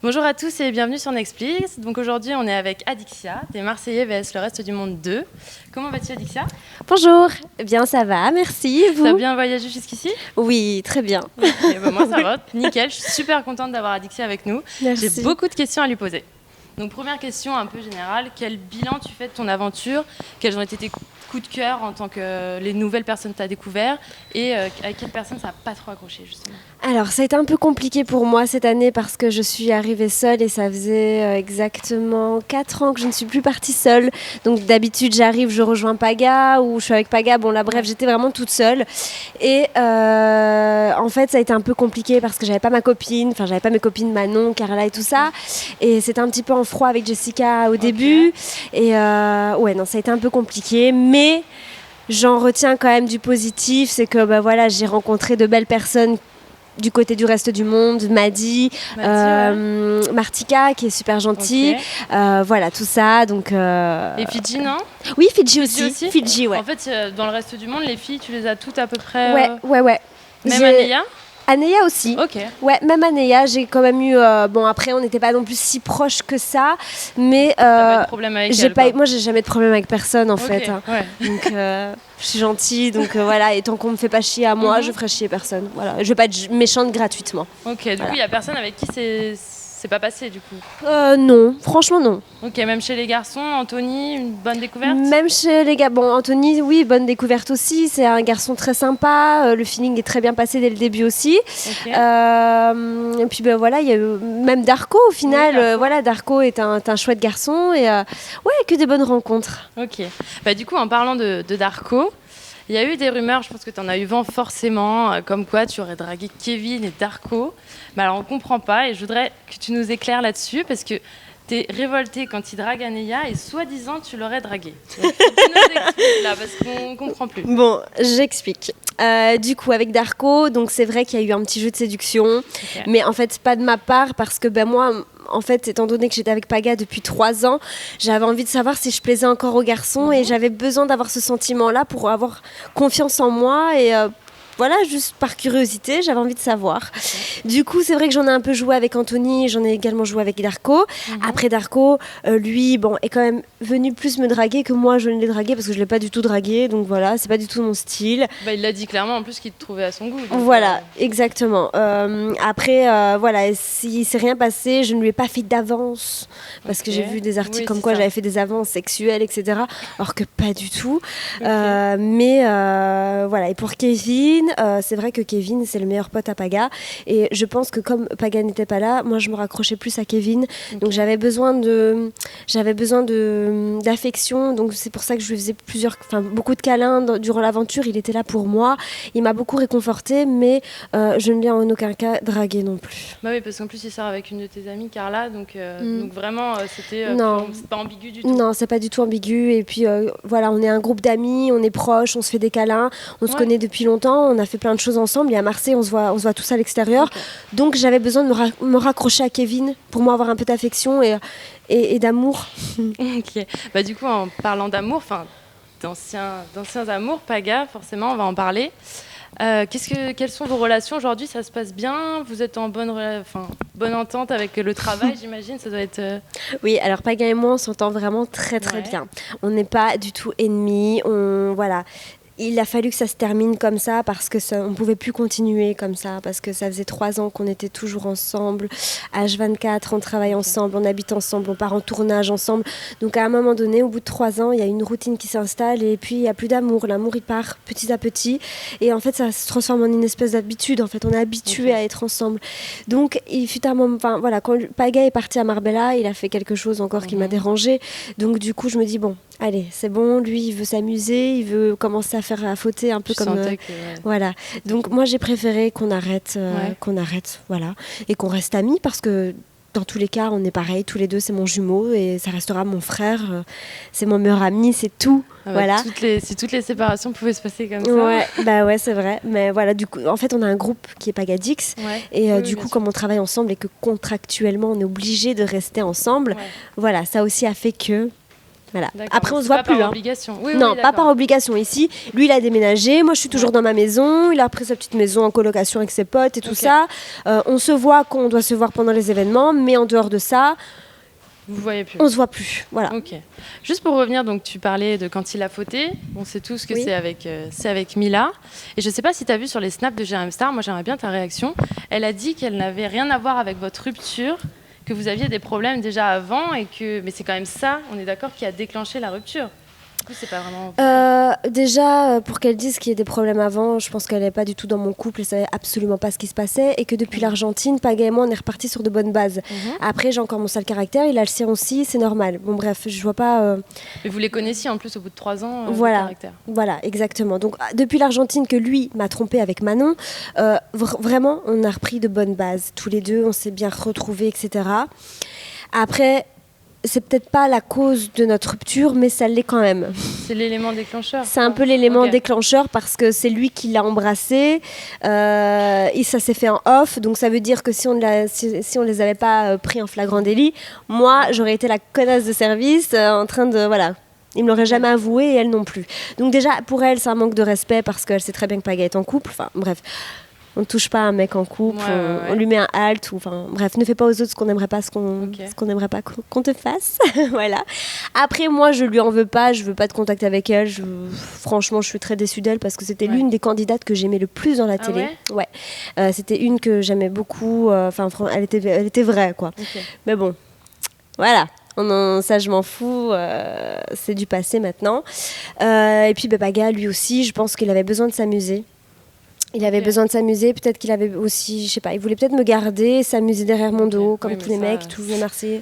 Bonjour à tous et bienvenue sur Nextplease. Donc aujourd'hui, on est avec Adixia, des Marseillais vs le reste du monde 2. Comment vas-tu, Adixia ? Bonjour, bien ça va, merci. Et vous ? T'as bien voyagé jusqu'ici ? Oui, très bien. Okay, moi ça va, nickel. Je suis super contente d'avoir Adixia avec nous. Merci. J'ai beaucoup de questions à lui poser. Donc première question un peu générale, quel bilan tu fais de ton aventure ? Quels ont été tes coups de cœur en tant que les nouvelles personnes que tu as découvertes et avec quelle personne ça n'a pas trop accroché justement ? Alors, ça a été un peu compliqué pour moi cette année parce que je suis arrivée seule et ça faisait exactement 4 ans que je ne suis plus partie seule. Donc d'habitude, j'arrive, je rejoins Paga ou je suis avec Paga. Bon là, bref, j'étais vraiment toute seule. Et en fait, ça a été un peu compliqué parce que j'avais pas ma copine, enfin j'avais pas mes copines Manon, Carla et tout ça. Et c'était un petit peu en froid avec Jessica au début. Et ouais, non, ça a été un peu compliqué, mais j'en retiens quand même du positif, c'est que voilà, j'ai rencontré de belles personnes du côté du reste du monde, Madi, Martika qui est super gentille, voilà tout ça. Donc, Et Fidji, non ? Oui, Fidji aussi. Fidji, ouais. En fait, dans le reste du monde, les filles, tu les as toutes à peu près. Ouais. Même Anéa ? Anéa aussi. Ok. Ouais, même Anéa, j'ai quand même eu. Bon, après, on n'était pas non plus si proches que ça, mais. T'as pas de problème avec elle, moi, j'ai jamais de problème avec personne en fait. Hein. Ouais. Donc, je suis gentille, donc voilà. Et tant qu'on me fait pas chier à moi, je ferai chier personne. Voilà. Je vais pas être méchante gratuitement. Ok. Du coup, il y a personne avec qui c'est pas passé du coup. Non, franchement non. Ok, même chez les garçons, Anthony, une bonne découverte ? Même chez les gars, bon Anthony, oui, bonne découverte aussi, c'est un garçon très sympa, le feeling est très bien passé dès le début aussi. Okay. Et puis voilà, il y a eu même Darko au final, oui, voilà, Darko est un chouette garçon et ouais, que des bonnes rencontres. Ok, du coup en parlant de Darko, il y a eu des rumeurs, je pense que tu en as eu vent forcément, comme quoi tu aurais dragué Kevin et Darko. Mais alors on comprend pas et je voudrais que tu nous éclaires là-dessus parce que t'es révoltée quand il drague Anéa et soi-disant tu l'aurais dragué. Donc, tu nous expliques là parce qu'on comprend plus. Bon, j'explique. Du coup, avec Darko, donc c'est vrai qu'il y a eu un petit jeu de séduction, mais en fait pas de ma part parce que moi, en fait, étant donné que j'étais avec Paga depuis 3 ans, j'avais envie de savoir si je plaisais encore aux garçons et j'avais besoin d'avoir ce sentiment-là pour avoir confiance en moi et voilà, juste par curiosité, j'avais envie de savoir. Du coup, c'est vrai que j'en ai un peu joué avec Anthony, j'en ai également joué avec Darko. Après Darko, lui, est quand même venu plus me draguer que moi, je ne l'ai dragué parce que je ne l'ai pas du tout dragué. Donc voilà, c'est pas du tout mon style. Il l'a dit clairement en plus qu'il te trouvait à son goût. Voilà, exactement. Après, voilà, s'il s'est rien passé, je ne lui ai pas fait d'avance parce que j'ai vu des articles comme quoi j'avais fait des avances sexuelles, etc. Alors que pas du tout. Mais voilà, et pour Kevin, c'est vrai que Kevin, c'est le meilleur pote à Paga. Et je pense que comme Paga n'était pas là, moi, je me raccrochais plus à Kevin. Donc, j'avais besoin d'affection. Donc, c'est pour ça que je lui faisais beaucoup de câlins durant l'aventure. Il était là pour moi. Il m'a beaucoup réconfortée, mais je ne l'ai en aucun cas dragué non plus. Oui, parce qu'en plus, il sort avec une de tes amies, Carla. Donc vraiment, c'était pas ambigu du tout. Non, c'est pas du tout ambigu. Et puis, voilà, on est un groupe d'amis, on est proches, on se fait des câlins. On se connaît depuis longtemps. On a fait plein de choses ensemble et à Marseille on se voit tous à l'extérieur. Donc j'avais besoin de me raccrocher à Kevin pour moi avoir un peu d'affection et d'amour. Ok. Du coup en parlant d'amour, d'anciens amours, Paga forcément on va en parler. Quelles sont vos relations aujourd'hui ? Ça se passe bien ? Vous êtes en bonne entente avec le travail, j'imagine. Ça doit être. Oui, alors Paga et moi on s'entend vraiment très très bien. On n'est pas du tout ennemis. Voilà. Il a fallu que ça se termine comme ça parce que on ne pouvait plus continuer comme ça parce que ça faisait 3 ans qu'on était toujours ensemble. H24, on travaille ensemble, on habite ensemble, on part en tournage ensemble. Donc à un moment donné, au bout de 3 ans, il y a une routine qui s'installe et puis il n'y a plus d'amour. L'amour, il part petit à petit. Et en fait, ça se transforme en une espèce d'habitude. En fait, on est habitué à être ensemble. Donc il fut un moment... voilà, quand Paga est parti à Marbella, il a fait quelque chose encore qui m'a dérangée. Donc du coup, je me dis, bon, allez, c'est bon, lui, il veut s'amuser, il veut commencer à faire à fauter un peu voilà. Donc moi j'ai préféré qu'on arrête voilà, et qu'on reste amis parce que dans tous les cas on est pareil, tous les deux c'est mon jumeau et ça restera mon frère, c'est mon meilleur ami, c'est tout. Voilà. Si toutes les séparations pouvaient se passer comme ça. Ouais, c'est vrai. Mais voilà, du coup, en fait, on a un groupe qui est Pagadix. Et du coup, comme on travaille ensemble et que contractuellement, on est obligé de rester ensemble, voilà, ça aussi a fait que Voilà. D'accord, Après, donc on se c'est voit pas plus. par obligation. Oui, Non, oui, pas d'accord. par obligation ici. Lui, il a déménagé. Moi, je suis toujours dans ma maison. Il a pris sa petite maison en colocation avec ses potes et tout Ok. ça. On se voit quand on doit se voir pendant les événements, mais en dehors de ça, Vous voyez plus. on se voit plus. Voilà. Ok. Juste pour revenir, donc tu parlais de quand il a fauté. On sait tous que Oui. c'est avec Mila. Et je sais pas si tu as vu sur les snaps de Jérém Star, moi j'aimerais bien ta réaction. Elle a dit qu'elle n'avait rien à voir avec votre rupture, que vous aviez des problèmes déjà avant et que. Mais c'est quand même ça, on est d'accord, qui a déclenché la rupture. Du coup, c'est pas vraiment. Déjà, pour qu'elle dise qu'il y ait des problèmes avant, je pense qu'elle n'est pas du tout dans mon couple, elle savait absolument pas ce qui se passait et que depuis l'Argentine, Paga et moi, on est repartis sur de bonnes bases. Après, j'ai encore mon sale caractère, il a le sien aussi, c'est normal. Bon, bref, je vois pas. Mais vous les connaissiez en plus au bout de 3 ans, Voilà. le caractère. Voilà, exactement. Donc, depuis l'Argentine, que lui m'a trompée avec Manon, vraiment, on a repris de bonnes bases. Tous les deux, on s'est bien retrouvés, etc. Après, c'est peut-être pas la cause de notre rupture, mais ça l'est quand même. C'est l'élément déclencheur. C'est un peu l'élément Ok. déclencheur parce que c'est lui qui l'a embrassé et ça s'est fait en off. Donc ça veut dire que si on les avait pas pris en flagrant délit, moi j'aurais été la connasse de service en train de voilà. Il me l'aurait jamais avoué et elle non plus. Donc déjà pour elle c'est un manque de respect parce qu'elle sait très bien que Paga est en couple. Enfin bref. On ne touche pas un mec en couple, Ouais. on lui met un halt, ou enfin bref, ne fais pas aux autres ce qu'on n'aimerait pas, ce qu'on n'aimerait pas qu'on te fasse. Voilà. Après, moi, je lui en veux pas, je veux pas de contact avec elle. Franchement, je suis très déçue d'elle parce que c'était l'une des candidates que j'aimais le plus dans la télé. Ouais. C'était une que j'aimais beaucoup. Enfin, elle était vraie, quoi. Ok. Mais bon, voilà. Ça, je m'en fous. C'est du passé maintenant. Et puis, Paga, lui aussi, je pense qu'il avait besoin de s'amuser. Il avait besoin de s'amuser, peut-être qu'il avait aussi, je sais pas, il voulait peut-être me garder, s'amuser derrière mon dos, comme tous les mecs, tous les Marseillais.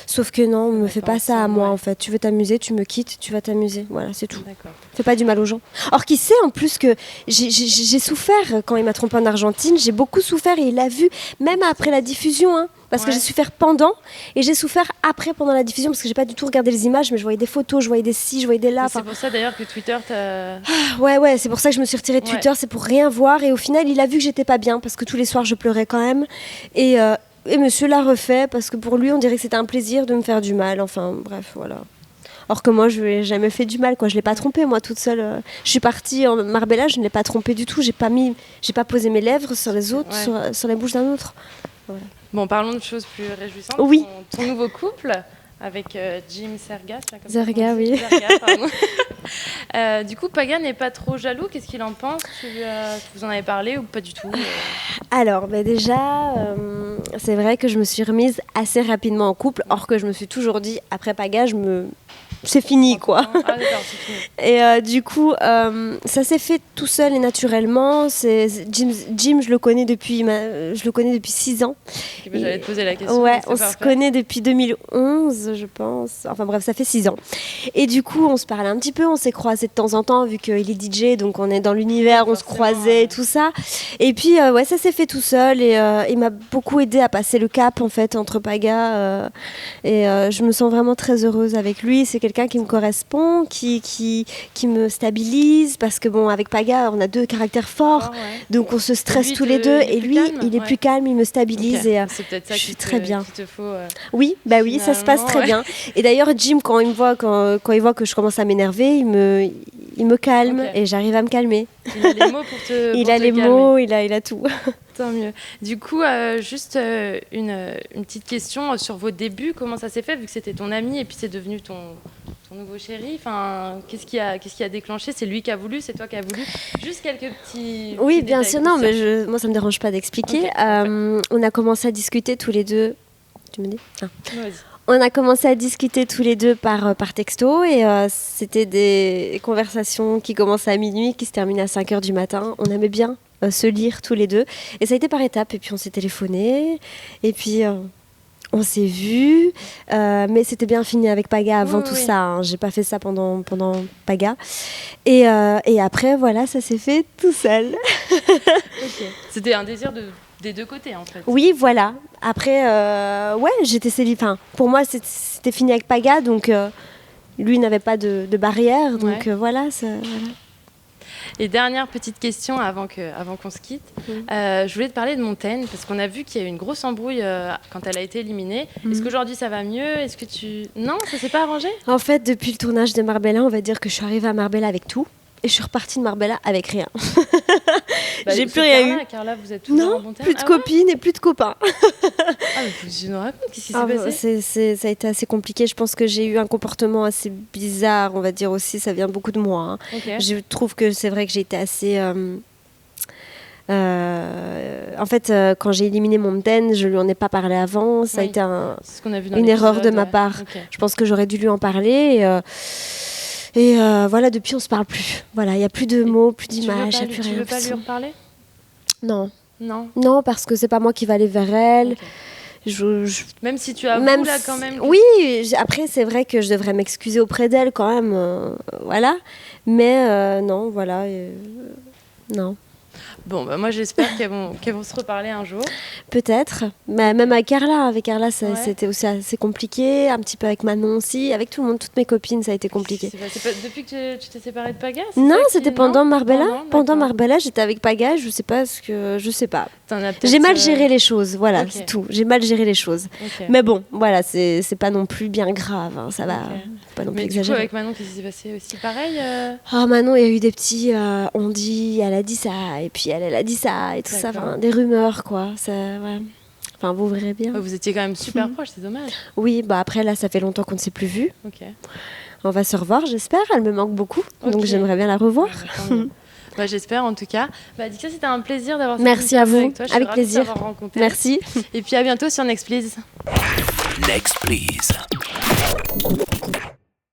Sauf que non, ne me fais pas ça à moi en fait. Tu veux t'amuser, tu me quittes, tu vas t'amuser. Voilà, c'est tout. D'accord. Fais pas du mal aux gens. Or, qui sait en plus que j'ai souffert quand il m'a trompé en Argentine, j'ai beaucoup souffert et il l'a vu, même après la diffusion, hein, parce que j'ai souffert pendant et j'ai souffert après pendant la diffusion parce que j'ai pas du tout regardé les images, mais je voyais des photos, je voyais des ci, je voyais des là. C'est pour ça d'ailleurs que Twitter t'a. Ouais, c'est pour ça que je me suis retirée de Twitter, c'est pour rien voir. Et au final, il a vu que j'étais pas bien parce que tous les soirs, je pleurais quand même. Et monsieur l'a refait parce que pour lui, on dirait que c'était un plaisir de me faire du mal. Enfin, bref, voilà. Or que moi, je lui ai jamais fait du mal, quoi. Je l'ai pas trompé, moi, toute seule. Je suis partie en Marbella, je ne l'ai pas trompé du tout. J'ai pas posé mes lèvres sur les autres, sur la bouche d'un autre. Voilà. Bon, parlons de choses plus réjouissantes. Oui. Ton nouveau couple avec Jim Serga. Zerga, oui. Zerga, pardon. Du coup, Paga n'est pas trop jaloux. Qu'est-ce qu'il en pense? Vous en avez parlé ou pas du tout? Alors, déjà, c'est vrai que je me suis remise assez rapidement en couple, or que je me suis toujours dit, après Paga, c'est fini, quoi. Ah, d'accord, c'est fini. Et du coup, ça s'est fait tout seul et naturellement. Jim, je le connais depuis 6 ans. J'allais te poser la question. Ouais, on se connaît depuis 2011, je pense. Enfin bref, ça fait 6 ans. Et du coup, on se parlait un petit peu, on s'est croisés de temps en temps, vu qu'il est DJ, donc on est dans l'univers, on se croisait et tout ça. Et puis, ça s'est fait tout seul et il m'a beaucoup aidé à passer le cap, en fait, entre Paga. Et je me sens vraiment très heureuse avec lui. C'est quelqu'un qui me correspond, qui me stabilise, parce que bon, avec Paga, on a 2 caractères forts, donc on se stresse tous les deux. Et lui, il est plus calme, il me stabilise. Okay. Et c'est peut-être ça je suis très bien. Qu'il te faut, oui, ça se passe très bien. Et d'ailleurs, Jim, quand il voit que je commence à m'énerver, il me calme et j'arrive à me calmer. Il a les mots pour te Il a les mots, il a tout. Tant mieux. Du coup, juste une petite question sur vos débuts. Comment ça s'est fait, vu que c'était ton ami et puis c'est devenu ton nouveau chéri? Enfin, qu'est-ce qui a déclenché? C'est lui qui a voulu? C'est toi qui as voulu? Juste quelques petits. Oui, bien sûr. Non, mais moi, ça me dérange pas d'expliquer. Okay, on a commencé à discuter tous les deux. Tu me dis? Vas-y. On a commencé à discuter tous les deux par texto et c'était des conversations qui commençaient à minuit, qui se terminaient à 5h du matin. On aimait bien se lire tous les deux et ça a été par étapes. Et puis on s'est téléphoné et puis on s'est vus. Mais c'était bien fini avec Paga avant tout ça. Hein. J'ai pas fait ça pendant Paga. Et après, voilà, ça s'est fait tout seul. Okay. C'était un désir des deux côtés, en fait. Oui, voilà. Après, j'étais célibataire. Pour moi, c'était fini avec Paga, donc lui n'avait pas de barrière. Donc voilà. Et dernière petite question avant qu'on se quitte. Je voulais te parler de Montaigne, parce qu'on a vu qu'il y a eu une grosse embrouille quand elle a été éliminée. Est-ce qu'aujourd'hui ça va mieux? Est-ce que tu... Non, ça s'est pas arrangé? En fait, depuis le tournage de Marbella, on va dire que je suis arrivée à Marbella avec tout. Et je suis repartie de Marbella avec rien. J'ai plus rien eu. Carla, vous êtes toujours en bon terme? Plus de copines et plus de copains. Mais faut que tu nous racontes, qu'est-ce qui s'est passé? Ça a été assez compliqué. Je pense que j'ai eu un comportement assez bizarre, on va dire aussi. Ça vient beaucoup de moi. Hein. Okay. Je trouve que c'est vrai que j'ai été assez... en fait, quand j'ai éliminé Montaigne, je lui en ai pas parlé avant. Ça a été c'est ce qu'on a vu dans une erreur de ma part. Okay. Je pense que j'aurais dû lui en parler. Et voilà, depuis, on se parle plus. Voilà, il n'y a plus de mots, plus d'images, il n'y a plus rien. Tu veux pas lui reparler? Non. Non, parce que c'est pas moi qui va aller vers elle. Okay. Même si tu avoues là quand même. Oui, après c'est vrai que je devrais m'excuser auprès d'elle quand même. Voilà. Mais non, voilà. Non. Bon, moi j'espère qu'elles vont se reparler un jour. Peut-être. Mais même avec Carla. Avec Carla, c'était aussi assez compliqué. Un petit peu avec Manon aussi. Avec tout le monde, toutes mes copines, ça a été compliqué. C'est pas depuis que tu t'es séparée de Paga? Non, c'était pendant Marbella. Pendant Marbella, j'étais avec Paga. Je sais pas je sais pas. J'ai mal géré les choses. Voilà, okay. C'est tout. J'ai mal géré les choses. Okay. Mais bon, voilà, c'est pas non plus bien grave. Hein, ça va. Faut pas non plus exagérer. Du coup, avec Manon, qu'est-ce qui s'est passé aussi? Pareil. Manon, il y a eu des petits. On dit, elle a dit ça, et puis elle a dit ça, et tout ça. Enfin, des rumeurs, quoi. Ça, ouais. Enfin, vous verrez bien. Vous étiez quand même super proches, c'est dommage. Oui, bah après, là, ça fait longtemps qu'on ne s'est plus vus. Okay. On va se revoir, j'espère. Elle me manque beaucoup, donc j'aimerais bien la revoir. Bah, j'espère en tout cas. Dixia, c'était un plaisir d'avoir cette Merci à vous, avec toi. avec plaisir. Rencontré. Merci. Et puis à bientôt sur Next Please. Next Please.